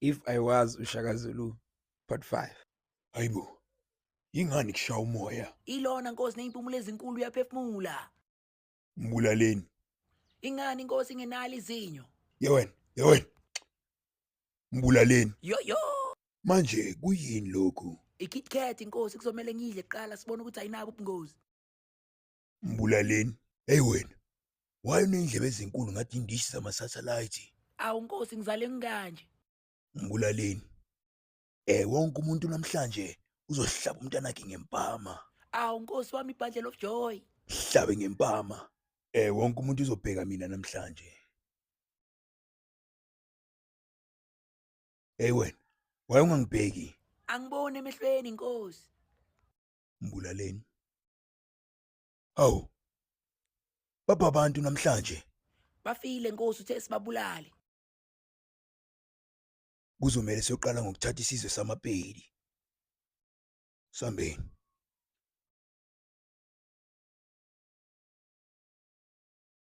If I Was uShaka Zulu, Part 5. Hayibo, yingani kushaya umoya? Ilona Nkosi nezimpumulo ezinkulu uyaphefumula. Mbulaleni. Ingani Nkosi ngenali izinyo? Ye wena. Mbulaleni. Yo. Manje kuyini lokhu? iKitKat Nkosi kuzomela ngidle kuqala sibone ukuthi ayinabo ubungozi. Mbulaleni. Hey wena. Why unendlebe ezinkulu ngathi indishi zama-satellite? Awu Nkosi ngizale ngikanje. Mbulaleni. Wonke umuntu namhlanje uzohlaba umntanakhe ngempama. Awu Nkosi wami ibhandle of joy. Hlabe ngempama. Wonke umuntu uzobheka mina namhlanje. Hey wena. Why ungangibheki? Angibone emehlweni Nkosi. Mbulaleni. Hawu. Baba abantu namhlanje Bafile Nkosi uthe sibabulale. kuzomela siyoqala ngokuthatha isizwe samapedi. Sambeni.